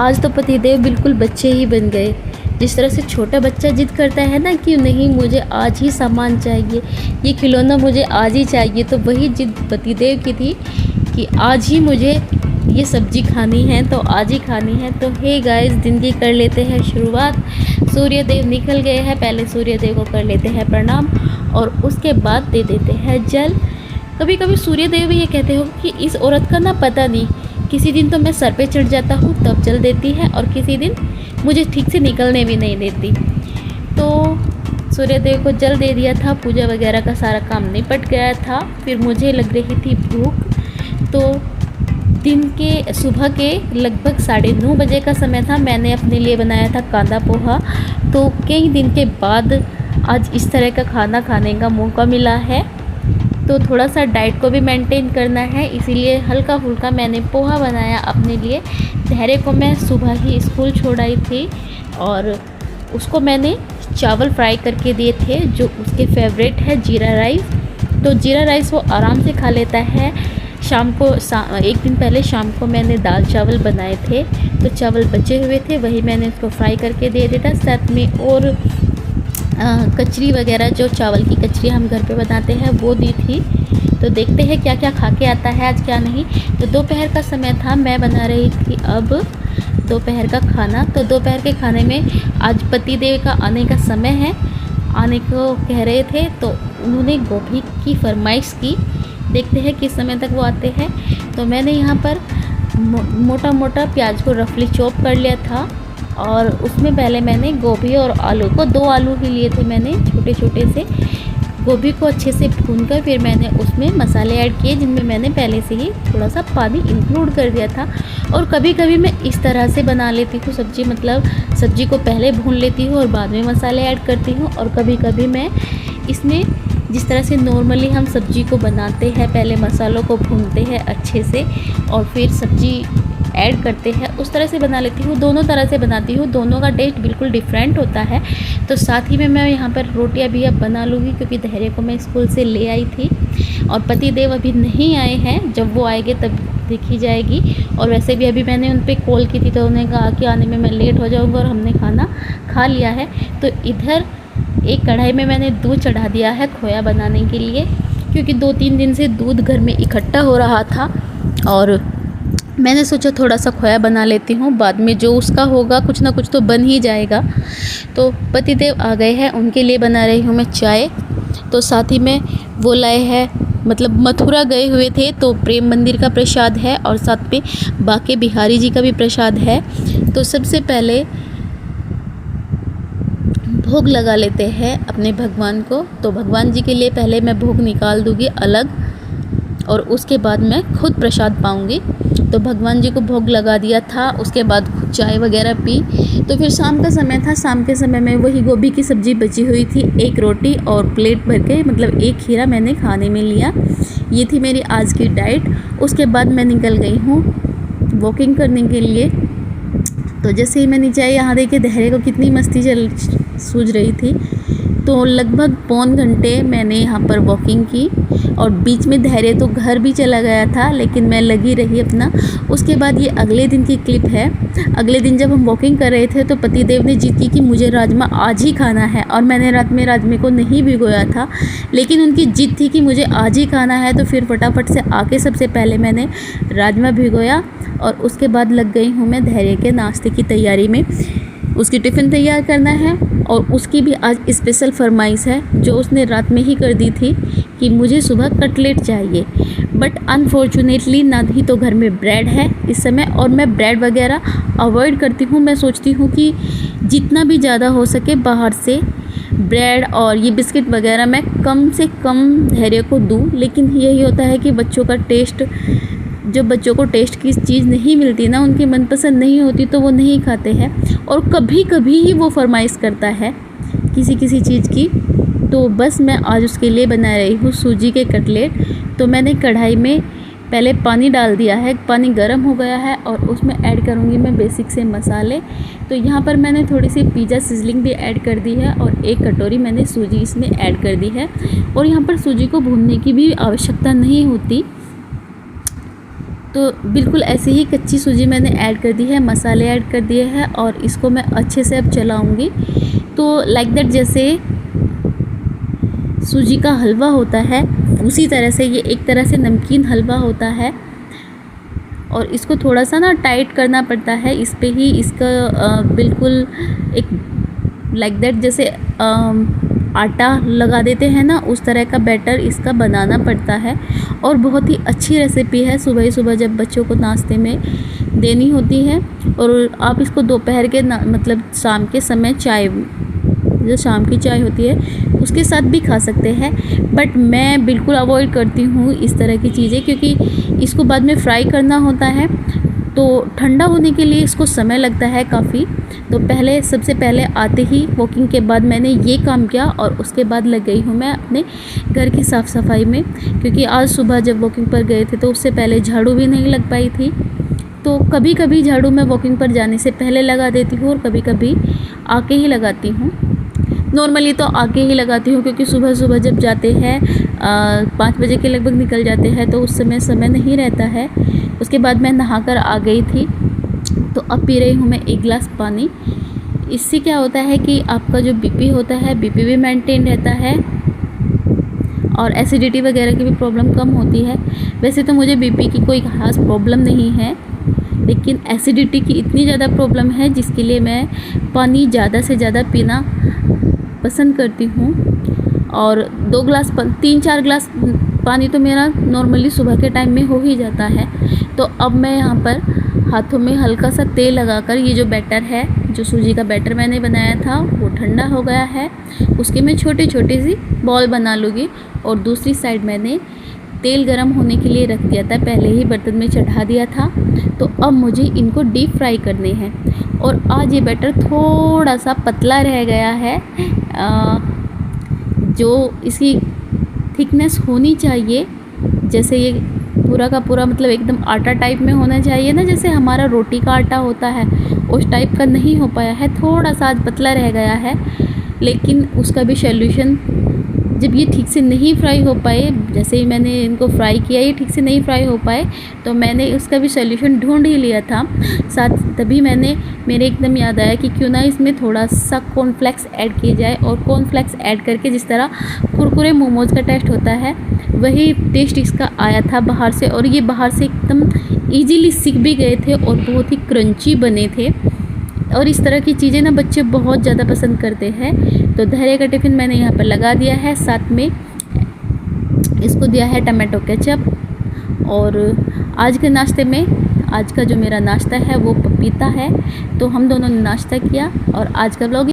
आज तो पतिदेव बिल्कुल बच्चे ही बन गए। जिस तरह से छोटा बच्चा जिद करता है ना कि नहीं मुझे आज ही सामान चाहिए, ये खिलौना मुझे आज ही चाहिए, तो वही जिद पतिदेव की थी कि आज ही मुझे ये सब्ज़ी खानी है तो आज ही खानी है। तो हे गाइस, दिन की कर लेते हैं शुरुआत। सूर्य देव निकल गए हैं, पहले सूर्य देव को कर लेते हैं प्रणाम और उसके बाद दे देते हैं जल। कभी कभी सूर्य देव भी ये कहते हो कि इस औरत का ना पता नहीं, किसी दिन तो मैं सर पे चढ़ जाता हूँ तब जल देती है और किसी दिन मुझे ठीक से निकलने भी नहीं देती। तो सूर्य देव को जल दे दिया था, पूजा वगैरह का सारा काम निपट गया था। फिर मुझे लग रही थी भूख, तो दिन के सुबह के लगभग 9:30 बजे का समय था। मैंने अपने लिए बनाया था कांदा पोहा। तो कई दिन के बाद आज इस तरह का खाना खाने का मौका मिला है, तो थोड़ा सा डाइट को भी मेंटेन करना है, इसीलिए हल्का फुल्का मैंने पोहा बनाया अपने लिए। धैर्य को मैं सुबह ही स्कूल छोड़ आई थी और उसको मैंने चावल फ्राई करके दिए थे जो उसके फेवरेट है जीरा राइस। तो जीरा राइस वो आराम से खा लेता है। शाम को एक दिन पहले शाम को मैंने दाल चावल बनाए थे, तो चावल बचे हुए थे, वही मैंने उसको फ्राई करके दे दिया था। साथ में और कचरी वगैरह, जो चावल की कचरी हम घर पे बनाते हैं, वो दी थी। तो देखते हैं क्या क्या खा के आता है आज क्या नहीं। तो दोपहर का समय था, मैं बना रही थी अब दोपहर का खाना। तो दोपहर के खाने में आज पतिदेव का आने का समय है, आने को कह रहे थे, तो उन्होंने गोभी की फरमाइश की। देखते हैं किस समय तक वो आते हैं। तो मैंने यहाँ पर मोटा मोटा प्याज को रफली चॉप कर लिया था और उसमें पहले मैंने गोभी और आलू को, 2 आलू ही लिए थे मैंने छोटे छोटे से। गोभी को अच्छे से भूनकर फिर मैंने उसमें मसाले ऐड किए, जिनमें मैंने पहले से ही थोड़ा सा पानी इंक्लूड कर दिया था। और कभी कभी मैं इस तरह से बना लेती हूँ सब्ज़ी, मतलब सब्ज़ी को पहले भून लेती हूँ और बाद में मसाले ऐड करती हूँ। और कभी कभी मैं इसमें जिस तरह से नॉर्मली हम सब्ज़ी को बनाते हैं, पहले मसालों को भूनते हैं अच्छे से और फिर सब्ज़ी ऐड करते हैं, उस तरह से बना लेती हूँ। दोनों तरह से बनाती हूँ, दोनों का टेस्ट बिल्कुल डिफरेंट होता है। तो साथ ही में मैं यहाँ पर रोटियाँ भी अब बना लूँगी, क्योंकि धैर्य को मैं स्कूल से ले आई थी और पतिदेव अभी नहीं आए हैं। जब वो आएंगे तब देखी जाएगी। और वैसे भी अभी मैंने उन पर कॉल की थी, तो उन्होंने कहा कि आने में मैं लेट हो जाऊँगा और हमने खाना खा लिया है। तो इधर एक कढ़ाई में मैंने दूध चढ़ा दिया है खोया बनाने के लिए, क्योंकि 2-3 दिन से दूध घर में इकट्ठा हो रहा था और मैंने सोचा थोड़ा सा खोया बना लेती हूँ, बाद में जो उसका होगा कुछ ना कुछ तो बन ही जाएगा। तो पतिदेव आ गए हैं, उनके लिए बना रही हूँ मैं चाय। तो साथ ही में वो लाए हैं, मतलब मथुरा गए हुए थे, तो प्रेम मंदिर का प्रसाद है और साथ में बाके बिहारी जी का भी प्रसाद है। तो सबसे पहले भोग लगा लेते हैं अपने भगवान को। तो भगवान जी के लिए पहले मैं भोग निकाल दूँगी अलग और उसके बाद मैं खुद प्रसाद पाऊँगी। तो भगवान जी को भोग लगा दिया था, उसके बाद चाय वगैरह पी। तो फिर शाम का समय था, शाम के समय में वही गोभी की सब्ज़ी बची हुई थी, 1 रोटी और प्लेट भर के, मतलब 1 खीरा मैंने खाने में लिया। ये थी मेरी आज की डाइट। उसके बाद मैं निकल गई हूँ वॉकिंग करने के लिए। तो जैसे ही मैं नीचे आई, यहाँ देखिए धैर्य को कितनी मस्ती सूझ रही थी। तो लगभग 1.25 घंटे मैंने यहाँ पर वॉकिंग की और बीच में धैर्य तो घर भी चला गया था, लेकिन मैं लगी रही अपना। उसके बाद ये अगले दिन की क्लिप है। अगले दिन जब हम वॉकिंग कर रहे थे तो पतिदेव ने जिद की कि मुझे राजमा आज ही खाना है, और मैंने रात में राजमे को नहीं भिगोया था, लेकिन उनकी जिद थी कि मुझे आज ही खाना है। तो फिर फटाफट से आके सबसे पहले मैंने राजमा भिगोया और उसके बाद लग गई हूँ मैं धैर्य के नाश्ते की तैयारी में। उसकी टिफ़िन तैयार करना है और उसकी भी आज स्पेशल फरमाइश है, जो उसने रात में ही कर दी थी कि मुझे सुबह कटलेट चाहिए। बट अनफॉर्चुनेटली ना ही तो घर में ब्रेड है इस समय, और मैं ब्रेड वगैरह अवॉइड करती हूँ। मैं सोचती हूँ कि जितना भी ज़्यादा हो सके बाहर से ब्रेड और ये बिस्किट वगैरह मैं कम से कम धैर्य को दूँ। लेकिन यही होता है कि बच्चों का टेस्ट, जब बच्चों को टेस्ट की चीज़ नहीं मिलती ना, उनकी मनपसंद नहीं होती, तो वो नहीं खाते हैं। और कभी कभी ही वो फरमाइश करता है किसी किसी चीज़ की। तो बस मैं आज उसके लिए बना रही हूँ सूजी के कटलेट। तो मैंने कढ़ाई में पहले पानी डाल दिया है, पानी गर्म हो गया है और उसमें ऐड करूँगी मैं बेसिक से मसाले। तो यहाँ पर मैंने थोड़ी सी पिज़्ज़ा सिजलिंग भी ऐड कर दी है और 1 कटोरी मैंने सूजी इसमें ऐड कर दी है। और यहाँ पर सूजी को भूनने की भी आवश्यकता नहीं होती, तो बिल्कुल ऐसे ही कच्ची सूजी मैंने ऐड कर दी है, मसाले ऐड कर दिए हैं और इसको मैं अच्छे से अब चलाऊँगी। तो लाइक दैट जैसे सूजी का हलवा होता है उसी तरह से ये एक तरह से नमकीन हलवा होता है। और इसको थोड़ा सा ना टाइट करना पड़ता है, इस पे ही इसका बिल्कुल एक लाइक दैट जैसे आटा लगा देते हैं ना, उस तरह का बैटर इसका बनाना पड़ता है। और बहुत ही अच्छी रेसिपी है, सुबह ही सुबह जब बच्चों को नाश्ते में देनी होती है। और आप इसको दोपहर के मतलब शाम के समय चाय, जो शाम की चाय होती है उसके साथ भी खा सकते हैं। बट मैं बिल्कुल अवॉइड करती हूँ इस तरह की चीज़ें, क्योंकि इसको बाद में फ्राई करना होता है तो ठंडा होने के लिए इसको समय लगता है काफ़ी। तो सबसे पहले आते ही वॉकिंग के बाद मैंने ये काम किया और उसके बाद लग गई हूँ मैं अपने घर की साफ़ सफाई में, क्योंकि आज सुबह जब वॉकिंग पर गए थे तो उससे पहले झाड़ू भी नहीं लग पाई थी। तो कभी कभी झाड़ू मैं वॉकिंग पर जाने से पहले लगा देती हूँ और कभी कभी आके ही लगाती हूँ। नॉर्मली तो आके ही लगाती हूँ, क्योंकि सुबह सुबह जब जाते हैं 5 बजे के लगभग निकल जाते हैं तो उस समय नहीं रहता है। उसके बाद मैं नहाकर आ गई थी, तो अब पी रही हूँ मैं 1 गिलास पानी। इससे क्या होता है कि आपका जो बीपी होता है, बीपी भी मेंटेन रहता है और एसिडिटी वगैरह की भी प्रॉब्लम कम होती है। वैसे तो मुझे बीपी की कोई खास प्रॉब्लम नहीं है, लेकिन एसिडिटी की इतनी ज़्यादा प्रॉब्लम है जिसके लिए मैं पानी ज़्यादा से ज़्यादा पीना पसंद करती हूँ। और 3-4 गिलास पानी तो मेरा नॉर्मली सुबह के टाइम में हो ही जाता है। तो अब मैं यहाँ पर हाथों में हल्का सा तेल लगाकर ये जो बैटर है, जो सूजी का बैटर मैंने बनाया था वो ठंडा हो गया है, उसके मैं छोटे छोटे सी बॉल बना लूँगी। और दूसरी साइड मैंने तेल गरम होने के लिए रख दिया था, पहले ही बर्तन में चढ़ा दिया था। तो अब मुझे इनको डीप फ्राई करने हैं। और आज ये बैटर थोड़ा सा पतला रह गया है, जो इसकी थिकनेस होनी चाहिए, जैसे ये पूरा का पूरा मतलब एकदम आटा टाइप में होना चाहिए ना, जैसे हमारा रोटी का आटा होता है उस टाइप का नहीं हो पाया है, थोड़ा सा आज पतला रह गया है। लेकिन उसका भी सॉल्यूशन, जब ये ठीक से नहीं फ्राई हो पाए, जैसे ही मैंने इनको फ्राई किया ये ठीक से नहीं फ्राई हो पाए, तो मैंने उसका भी सॉल्यूशन ढूंढ ही लिया था। तभी मेरे एकदम याद आया कि क्यों ना इसमें थोड़ा सा कॉर्नफ्लेक्स ऐड किया जाए। और कॉर्नफ्लेक्स ऐड करके जिस तरह कुरकुरे मोमोज़ का टेस्ट होता है वही टेस्ट इसका आया था बाहर से। और ये बाहर से एकदम ईजीली सीख भी गए थे और बहुत ही क्रंची बने थे। और इस तरह की चीज़ें ना बच्चे बहुत ज़्यादा पसंद करते हैं। तो धैर्य का टिफ़िन मैंने यहाँ पर लगा दिया है, साथ में इसको दिया है टमाटो केचप। और आज के नाश्ते में, आज का जो मेरा नाश्ता है वो पपीता है। तो हम दोनों ने नाश्ता किया और आज का व्लॉग